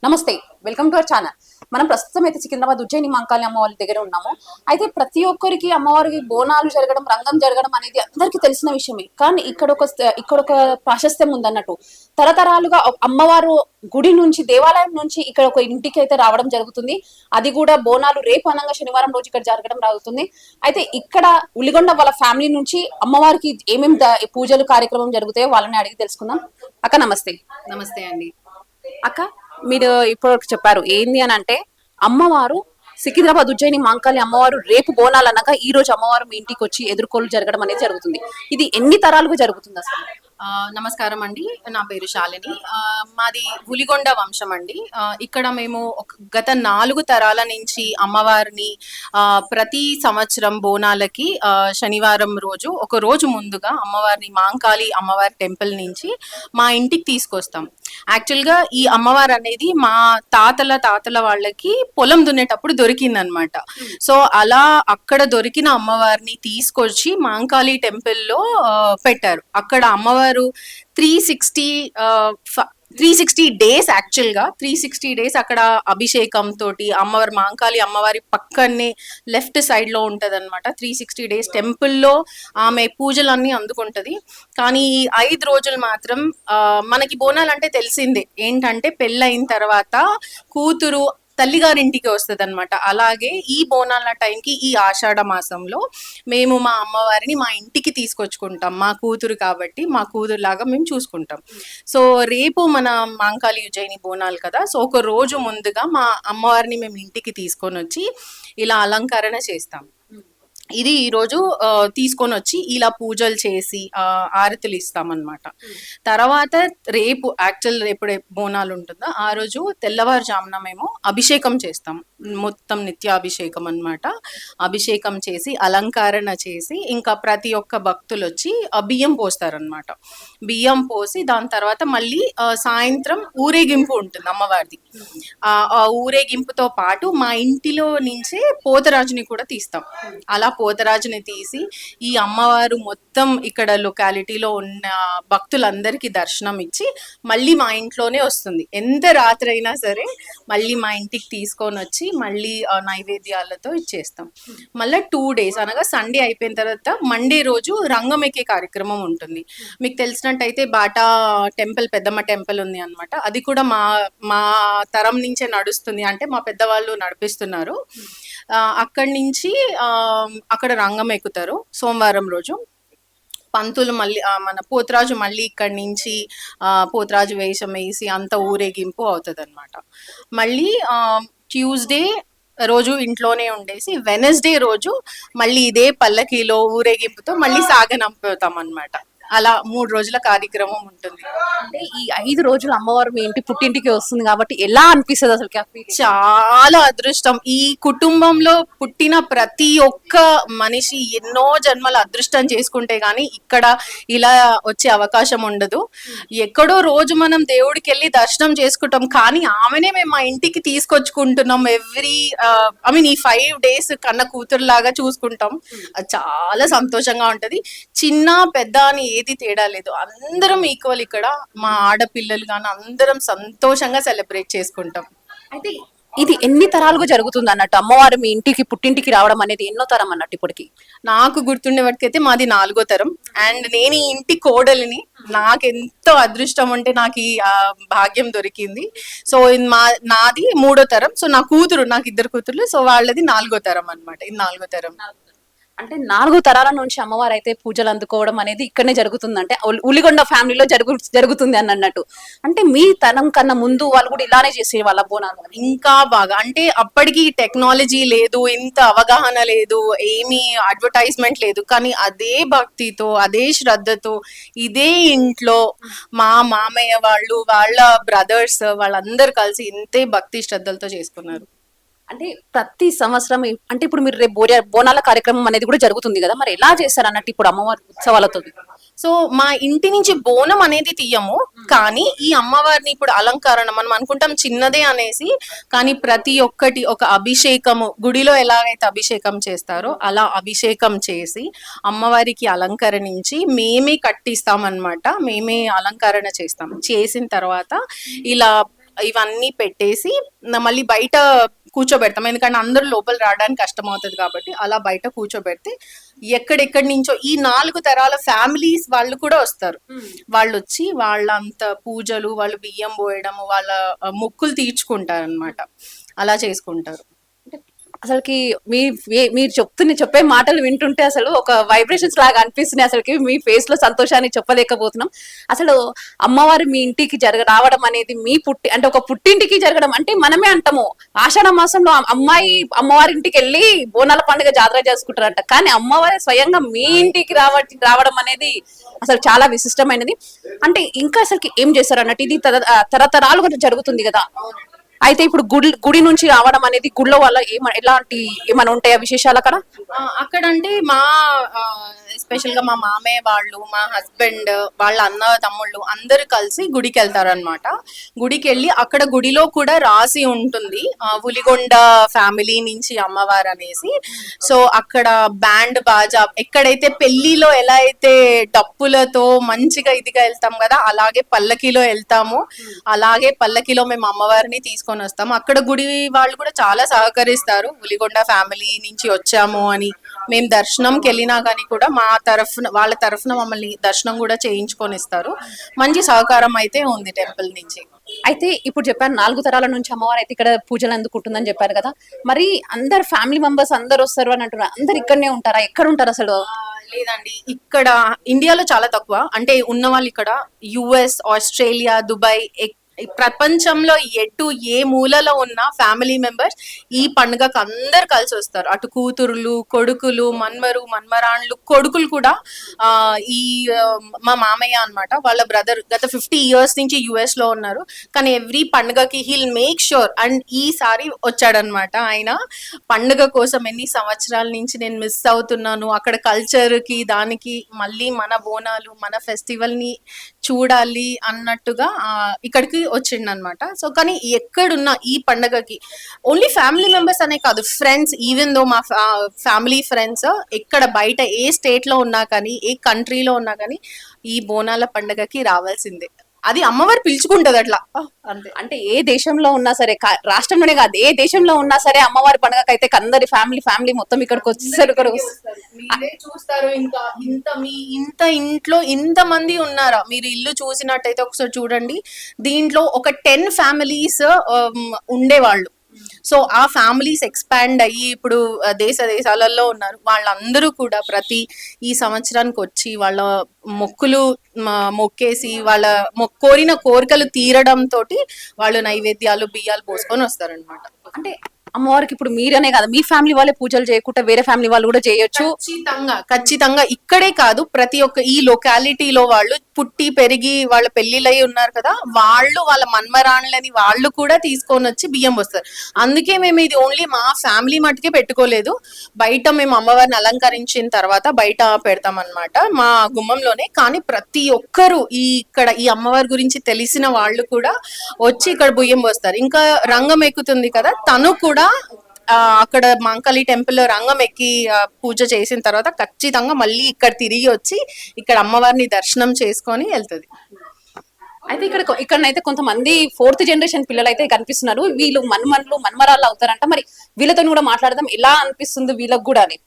నమస్తే, welcome to our channel. మనం ప్రస్తుతం అయితే సికింద్రాబాద్ ఉజ్జయిని మంకాళి అమ్మవారి దగ్గర ఉన్నాము. అయితే ప్రతి ఒక్కరికి అమ్మవారికి బోనాలు జరగడం, రంగం జరగడం అనేది అందరికీ తెలిసిన విషయమే. కానీ ఇక్కడ ఒక ప్రాశస్త్యం ఉందన్నట్టు. తరతరాలుగా అమ్మవారు గుడి నుంచి, దేవాలయం నుంచి ఇక్కడ ఒక ఇంటికి అయితే రావడం జరుగుతుంది. అది కూడా బోనాలు రేపు అనంగా శనివారం రోజు ఇక్కడ జరగడం జరుగుతుంది. అయితే ఇక్కడ ఉలిగొండ వాళ్ళ ఫ్యామిలీ నుంచి అమ్మవారికి ఏమేమి పూజలు కార్యక్రమం జరుగుతాయో వాళ్ళని అడిగి తెలుసుకుందాం. అక్క నమస్తే. నమస్తే అండి. అక్క, మీరు ఇప్పటివరకు చెప్పారు ఏంది అని అంటే అమ్మవారు సికింద్రాబాద్ ఉజ్జయిని మాంకాళి అమ్మవారు రేపు బోనాలు అనగా ఈ రోజు అమ్మవారు మీ ఇంటికి వచ్చి ఎదుర్కోలు జరగడం అనేది జరుగుతుంది. ఇది ఎన్ని తరాలుగా జరుగుతుంది అసలు? నమస్కారం అండి. నా పేరు శాలిని. మాది ఉలిగొండ వంశం అండి. ఇక్కడ మేము గత 4 తరాల నుంచి అమ్మవారిని ప్రతి సంవత్సరం బోనాలకి శనివారం రోజు ఒక రోజు ముందుగా అమ్మవారిని మాంకాళి అమ్మవారి టెంపుల్ నుంచి మా ఇంటికి తీసుకొస్తాం. యాక్చువల్గా ఈ అమ్మవారు అనేది మా తాతల వాళ్ళకి పొలం దున్నేటప్పుడు దొరికిందనమాట. సో అలా అక్కడ దొరికిన అమ్మవారిని తీసుకొచ్చి మాంకాళి టెంపుల్లో పెట్టారు. అక్కడ అమ్మవారు 360 డేస్, యాక్చువల్గా 360 డేస్ అక్కడ అభిషేకం తోటి అమ్మవారి మాంకాళి అమ్మవారి పక్కనే లెఫ్ట్ సైడ్ లో ఉంటది అనమాట. 360 డేస్ టెంపుల్లో ఆమె పూజలన్నీ అందుకుంటది. కానీ ఈ 5 రోజులు మాత్రం మనకి బోనాలు అంటే తెలిసిందే ఏంటంటే పెళ్ళయిన తర్వాత కూతురు తల్లిగారింటికి వస్తుంది అనమాట. అలాగే ఈ బోనాల టైంకి ఈ ఆషాఢ మాసంలో మేము మా అమ్మవారిని మా ఇంటికి తీసుకొచ్చుకుంటాం. మా కూతురు కాబట్టి మా కూతురు లాగా మేము చూసుకుంటాం. సో రేపు మన మాంకాళి ఉజ్జయిని బోనాలు కదా, సో ఒక రోజు ముందుగా మా అమ్మవారిని మేము ఇంటికి తీసుకొని వచ్చి ఇలా అలంకరణ చేస్తాం. ఇది ఈరోజు తీసుకొని వచ్చి ఇలా పూజలు చేసి ఆరతులు ఇస్తామన్నమాట. తర్వాత రేపు రేపు బోనాలు ఉంటుందో ఆ రోజు తెల్లవారుజామున మేము అభిషేకం చేస్తాం. మొత్తం నిత్యాభిషేకం అన్నమాట. అభిషేకం చేసి అలంకరణ చేసి ఇంకా ప్రతి ఒక్క భక్తులు వచ్చి బియ్యం పోస్తారనమాట. బియ్యం పోసి దాని తర్వాత మళ్ళీ సాయంత్రం ఊరేగింపు ఉంటుంది అమ్మవారిది. ఆ ఊరేగింపుతో పాటు మా ఇంటిలో నుంచే పోతరాజుని కూడా తీస్తాం. అలా పోతరాజుని తీసి ఈ అమ్మవారు మొత్తం ఇక్కడ లొకాలిటీలో ఉన్న భక్తులందరికీ దర్శనం ఇచ్చి మళ్ళీ మా ఇంట్లోనే వస్తుంది. ఎంత రాత్రి అయినా సరే మళ్ళీ మా ఇంటికి తీసుకొని వచ్చి మళ్ళీ నైవేద్యాలతో ఇచ్చేస్తాం. మళ్ళీ 2 days అనగా సండే అయిపోయిన తర్వాత మండే రోజు రంగం ఎక్కే కార్యక్రమం ఉంటుంది. మీకు తెలిసినట్టయితే బాటా టెంపుల్, పెద్దమ్మ టెంపుల్ ఉంది అనమాట. అది కూడా మా తరం నుంచే నడుస్తుంది, అంటే మా పెద్దవాళ్ళు నడిపిస్తున్నారు. అక్కడి నుంచి అక్కడ రంగం ఎక్కుతారు సోమవారం రోజు. పంతులు మళ్ళీ మన పోతరాజు మళ్ళీ ఇక్కడి నుంచి పోతరాజు వేషం వేసి అంత ఊరేగింపు అవుతుంది అనమాట. మళ్ళీ ట్యూస్డే రోజు ఇంట్లోనే ఉండేసి వెనస్డే రోజు మళ్ళీ ఇదే పల్లకీలో ఊరేగింపుతో మళ్ళీ సాగనంపుతాం అనమాట. అలా 3 రోజుల కార్యక్రమం ఉంటుంది. అంటే ఈ 5 రోజులు అమ్మవారు మీ ఇంటి పుట్టింటికి వస్తుంది కాబట్టి ఎలా అనిపిస్తుంది అసలు? చాలా అదృష్టం. ఈ కుటుంబంలో పుట్టిన ప్రతి ఒక్క మనిషి ఎన్నో జన్మల అదృష్టం చేసుకుంటే గానీ ఇక్కడ ఇలా వచ్చే అవకాశం ఉండదు. ఎక్కడో రోజు మనం దేవుడికి వెళ్ళి దర్శనం చేసుకుంటాం, కానీ ఆమెనే మేము మా ఇంటికి తీసుకొచ్చుకుంటున్నాం. ఈ 5 days కన్న కూతురులాగా చూసుకుంటాం. చాలా సంతోషంగా ఉంటది. చిన్న పెద్ద అని ఏది తేడా లేదు, అందరం ఈక్వల్. ఇక్కడ మా ఆడపిల్లలు కానీ అందరం సంతోషంగా సెలబ్రేట్ చేసుకుంటాం. అయితే ఇది ఎన్ని తరాలుగా జరుగుతుంది అన్నట్టు అమ్మవారు మీ ఇంటికి పుట్టింటికి రావడం అనేది ఎన్నో తరం అన్నట్టు? ఇప్పటికి నాకు గుర్తుండే వాటికైతే మాది 4వ తరం. అండ్ నేను ఈ ఇంటి కోడలిని. నాకు ఎంతో అదృష్టం అంటే నాకు ఈ భాగ్యం దొరికింది. సో నాది 3వ తరం. సో నా కూతురు, నాకు 2 కూతుర్లు, సో వాళ్ళది 4వ తరం అనమాట. ఇది 4వ తరం. అంటే 4 తరాల నుంచి అమ్మవారు అయితే పూజలు అందుకోవడం అనేది ఇక్కడనే జరుగుతుంది. అంటే ఉలిగొండ ఫ్యామిలీలో జరుగుతుంది అన్నట్టు. అంటే మీ తరం కన్నా ముందు వాళ్ళు కూడా ఇలానే చేసే వాళ్ళ బోనాలు? ఇంకా బాగా. అంటే అప్పటికి టెక్నాలజీ లేదు, ఇంత అవగాహన లేదు, ఏమీ అడ్వర్టైజ్మెంట్ లేదు, కానీ అదే భక్తితో అదే శ్రద్ధతో ఇదే ఇంట్లో మా మామయ్య వాళ్ళు, వాళ్ళ బ్రదర్స్ వాళ్ళందరూ కలిసి ఇంతే భక్తి శ్రద్ధలతో చేసుకున్నారు. అంటే ప్రతి సంవత్సరం అంటే ఇప్పుడు మీరు రేపు బోనాల కార్యక్రమం అనేది కూడా జరుగుతుంది కదా, మరి ఎలా చేస్తారు అన్నట్టు ఇప్పుడు అమ్మవారి ఉత్సవాలతో? సో మా ఇంటి నుంచి బోనం అనేది తీయము, కానీ ఈ అమ్మవారిని ఇప్పుడు అలంకరణ మనం అనుకుంటాం చిన్నదే అనేసి, కానీ ప్రతి ఒక్కటి ఒక అభిషేకము, గుడిలో ఎలాగైతే అభిషేకం చేస్తారో అలా అభిషేకం చేసి అమ్మవారికి అలంకరించి మేమే కట్టిస్తాం అన్నమాట. మేమే అలంకరణ చేస్తాం. చేసిన తర్వాత ఇలా ఇవన్నీ పెట్టేసి మళ్ళీ బయట కూర్చోబెడతాం, ఎందుకంటే అందరూ లోపల రావడానికి కష్టం అవుతుంది కాబట్టి అలా బయట కూర్చోబెడితే ఎక్కడెక్కడి నుంచో ఈ 4 తరాల ఫ్యామిలీస్ వాళ్ళు కూడా వస్తారు. వాళ్ళు వచ్చి వాళ్ళంత పూజలు, వాళ్ళు బియ్యం పోయడం, వాళ్ళ మొక్కులు తీర్చుకుంటారు అనమాట. అలా చేసుకుంటారు. అసలుకి మీరు చెప్పే మాటలు వింటుంటే అసలు ఒక వైబ్రేషన్స్ లాగా అనిపిస్తున్నాయి. అసలుకి మీ ఫేస్ లో సంతోషాన్ని చెప్పలేకపోతున్నాం. అసలు అమ్మవారు మీ ఇంటికి రావడం అనేది మీ అంటే ఒక పుట్టింటికి జరగడం అంటే మనమే అంటాము ఆషాఢ మాసంలో అమ్మవారి ఇంటికి వెళ్ళి బోనాల పండుగ జాతర చేసుకుంటారంట, కానీ అమ్మవారి స్వయంగా మీ ఇంటికి రావడం అనేది అసలు చాలా విశిష్టమైనది. అంటే ఇంకా అసలుకి ఏం చేస్తారు అన్నట్టు ఇది తరతరాలుగా జరుగుతుంది కదా. అయితే ఇప్పుడు గుడి నుంచి రావడం అనేది గుడిలో వల్ల ఎలాంటి ఏమైనా ఉంటాయా విశేషాలు అక్కడ? అక్కడ అంటే మా ఎస్పెషల్ గా మా మామయ్య వాళ్ళు, మా హస్బెండ్ వాళ్ళ అన్న తమ్ముళ్ళు అందరు కలిసి గుడికి వెళ్తారు అనమాట. గుడికి వెళ్ళి అక్కడ గుడిలో కూడా రాసి ఉంటుంది ఉలిగొండ ఫ్యామిలీ నుంచి అమ్మవారు అనేసి. సో అక్కడ బ్యాండ్ బాజా, ఎక్కడైతే పెళ్లిలో ఎలా అయితే డప్పులతో మంచిగా ఇదిగా వెళ్తాం కదా, అలాగే పల్లకిలో వెళ్తాము. అలాగే పల్లకిలో మేము అమ్మవారిని తీసుకొని వస్తాము. అక్కడ గుడి వాళ్ళు కూడా చాలా సహకరిస్తారు. ఉలిగొండ ఫ్యామిలీ నుంచి వచ్చాము అని మేము దర్శనంకి వెళ్ళినా కానీ కూడా వాళ్ళ తరఫున మమ్మల్ని దర్శనం కూడా చేయించుకొని ఇస్తారు. మంచి సహకారం అయితే ఉంది టెంపుల్ నుంచి. అయితే ఇప్పుడు చెప్పారు 4 తరాల నుంచి అమ్మవారు అయితే ఇక్కడ పూజలు అందుకుంటుందని చెప్పారు కదా, మరి అందరు ఫ్యామిలీ మెంబర్స్ అందరు వస్తారు అని అంటున్నారు. అందరు ఇక్కడనే ఉంటారా? ఎక్కడ ఉంటారు అసలు? లేదండి, ఇక్కడ ఇండియాలో చాలా తక్కువ. అంటే ఉన్న వాళ్ళు ఇక్కడ యుఎస్, ఆస్ట్రేలియా, దుబాయ్, ప్రపంచంలో ఎటు ఏ మూలలో ఉన్న ఫ్యామిలీ మెంబర్స్ ఈ పండుగకు అందరు కలిసి వస్తారు. అటు కూతురులు, కొడుకులు, మన్మరాన్లు, కొడుకులు కూడా. ఈ మా మామయ్య అన్నమాట, వాళ్ళ బ్రదర్ గత 50 years నుంచి యుఎస్ లో ఉన్నారు, కానీ ఎవ్రీ పండుగకి హీల్ మేక్ షూర్. అండ్ ఈసారి వచ్చాడనమాట ఆయన పండుగ కోసం. ఎన్ని సంవత్సరాల నుంచి నేను మిస్ అవుతున్నాను అక్కడ కల్చర్ కి, దానికి మళ్ళీ మన బోనాలు, మన ఫెస్టివల్ ని చూడాలి అన్నట్టుగా ఇక్కడికి వచ్చిండు అనమాట. సో కానీ ఎక్కడున్నా ఈ పండగకి ఓన్లీ ఫ్యామిలీ మెంబర్స్ అనే కాదు, ఫ్రెండ్స్, ఈవెన్ దో మా ఫ్యామిలీ ఫ్రెండ్స్ ఎక్కడ బయట ఏ స్టేట్ లో ఉన్నా కానీ, ఏ కంట్రీలో ఉన్నా కానీ ఈ బోనాల పండగకి రావాల్సిందే. అది అమ్మవారు పిలుచుకుంటది అట్లా అంతే. అంటే ఏ దేశంలో ఉన్నా సరే, రాష్ట్రంలోనే కాదు ఏ దేశంలో ఉన్నా సరే అమ్మవారి పండుగకి అయితే అందరి ఫ్యామిలీ మొత్తం ఇక్కడికి వచ్చేసారు. మీరే చూస్తారు. ఇంకా ఇంత ఇంట్లో ఇంత మంది ఉన్నారా? మీరు ఇల్లు చూసినట్టయితే ఒకసారి చూడండి. దీంట్లో ఒక 10 families ఉండేవాళ్ళు. సో ఆ ఫ్యామిలీస్ ఎక్స్పాండ్ అయ్యి ఇప్పుడు దేశాలలో ఉన్నారు. వాళ్ళందరూ కూడా ప్రతి ఈ సంవత్సరానికి వచ్చి వాళ్ళ మొక్కులు మొక్కేసి వాళ్ళ కోరిన కోరికలు తీరడం తోటి వాళ్ళు నైవేద్యాలు, బియ్యాలు పోసుకొని వస్తారనమాట. అంటే అమ్మవారికి ఇప్పుడు మీరనే కాదు, మీ ఫ్యామిలీ వాళ్ళే పూజలు చేయకుండా వేరే ఫ్యామిలీ వాళ్ళు కూడా చేయొచ్చు? ఖచ్చితంగా ఇక్కడే కాదు, ప్రతి ఒక్క ఈ లొకాలిటీలో వాళ్ళు పుట్టి పెరిగి వాళ్ళ పెళ్లిళ్ళయి ఉన్నారు కదా, వాళ్ళ మన్మరాన్లని వాళ్ళు కూడా తీసుకొని వచ్చి బియ్యం వస్తారు. అందుకే మేము ఇది ఓన్లీ మా ఫ్యామిలీ మట్టుకే పెట్టుకోలేదు. బయట మేము అమ్మవారిని అలంకరించిన తర్వాత బయట పెడతాం అనమాట, మా గుమ్మంలోనే. కానీ ప్రతి ఒక్కరు ఇక్కడ ఈ అమ్మవారి గురించి తెలిసిన వాళ్ళు కూడా వచ్చి ఇక్కడ బియ్యం వస్తారు. ఇంకా రంగం ఎక్కుతుంది కదా, తను కూడా అక్కడ మాంకాళి టెంపుల్ లో రంగం ఎక్కి పూజ చేసిన తర్వాత ఖచ్చితంగా మళ్ళీ ఇక్కడ తిరిగి వచ్చి ఇక్కడ అమ్మవారిని దర్శనం చేసుకొని వెళ్తుంది. అయితే ఇక్కడనైతే కొంతమంది 4th generation పిల్లలు అయితే కనిపిస్తున్నారు. వీళ్ళు మన్మరాళ్ళు అవుతారంట. మరి వీళ్ళతో కూడా మాట్లాడదాం, ఎలా అనిపిస్తుంది వీళ్ళకి కూడా అని.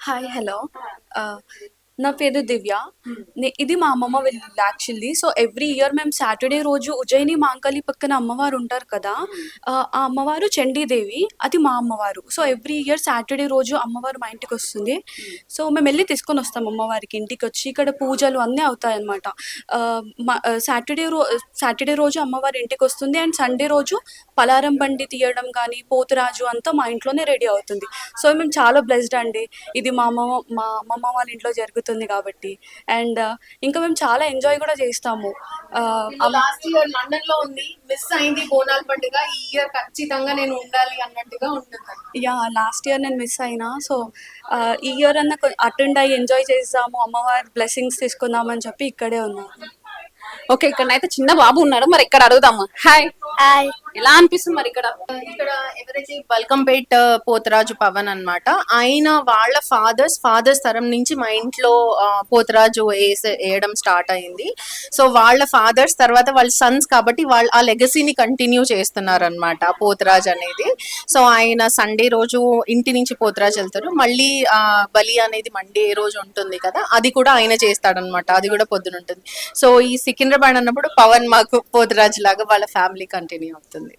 హాయ్ హలో, నా పేరు దివ్య. ఇది మా అమ్మమ్మ వీళ్ళు యాక్చువల్లీ. సో ఎవ్రీ ఇయర్ మేము సాటర్డే రోజు ఉజ్జయిని మాంకాళి పక్కన అమ్మవారు ఉంటారు కదా, ఆ అమ్మవారు చండీదేవి, అది మా అమ్మవారు. సో ఎవ్రీ ఇయర్ సాటర్డే రోజు అమ్మవారు మా ఇంటికి వస్తుంది. సో మేము వెళ్ళి వస్తాం అమ్మవారికి ఇంటికి వచ్చి. ఇక్కడ పూజలు అన్నీ అవుతాయి అనమాట. సాటర్డే రోజు అమ్మవారి ఇంటికి వస్తుంది. అండ్ సండే రోజు పలారం బండి తీయడం కానీ, పోతురాజు అంతా మా ఇంట్లోనే రెడీ అవుతుంది. సో మేము చాలా బ్లెస్డ్ అండి, ఇది మా అమ్మమ్మ వాళ్ళ ఇంట్లో జరుగుతుంది కాబట్టి. అండ్ ఇంకా మేము చాలా ఎంజాయ్ కూడా చేస్తాము. లాస్ట్ ఇయర్ లండన్ లో ఉంది, మిస్ అయింది బోనాల పండుగ. ఈ ఇయర్ ఖచ్చితంగా నేను ఉండాలి అన్నట్టుగా ఉంటుంది. లాస్ట్ ఇయర్ నేను మిస్ అయినా. సో ఈ ఇయర్ అన్న అటెండ్ అయ్యి ఎంజాయ్ చేస్తాము, అమ్మవారి బ్లెస్సింగ్స్ తీసుకుందామని చెప్పి ఇక్కడే ఉన్నాము. ఓకే, ఇక్కడనైతే చిన్న బాబు ఉన్నాడు, మరి ఇక్కడ అడుగుదాము. హాయ్. ఎలా అనిపిస్తుంది మరి ఇక్కడ? ఇక్కడ ఎవరైతే బల్కంపేట్ పోతరాజు పవన్ అన్నమాట, ఆయన వాళ్ళ ఫాదర్స్ తరం నుంచి మా ఇంట్లో పోతరాజు వేయడం స్టార్ట్ అయింది. సో వాళ్ళ ఫాదర్స్ తర్వాత వాళ్ళ సన్స్ కాబట్టి వాళ్ళు ఆ లెగసీని కంటిన్యూ చేస్తున్నారు అనమాట పోతరాజ్ అనేది. సో ఆయన సండే రోజు ఇంటి నుంచి పోతరాజ్ వెళ్తారు, మళ్ళీ బలి అనేది మండే రోజు ఉంటుంది కదా, అది కూడా ఆయన చేస్తాడనమాట, అది కూడా పొద్దున ఉంటుంది. సో ఈ సికింద్రాబాద్ అన్నప్పుడు పవన్ మాకు పోతరాజు లాగా వాళ్ళ ఫ్యామిలీ కంటిన్యూ అవుతుంది.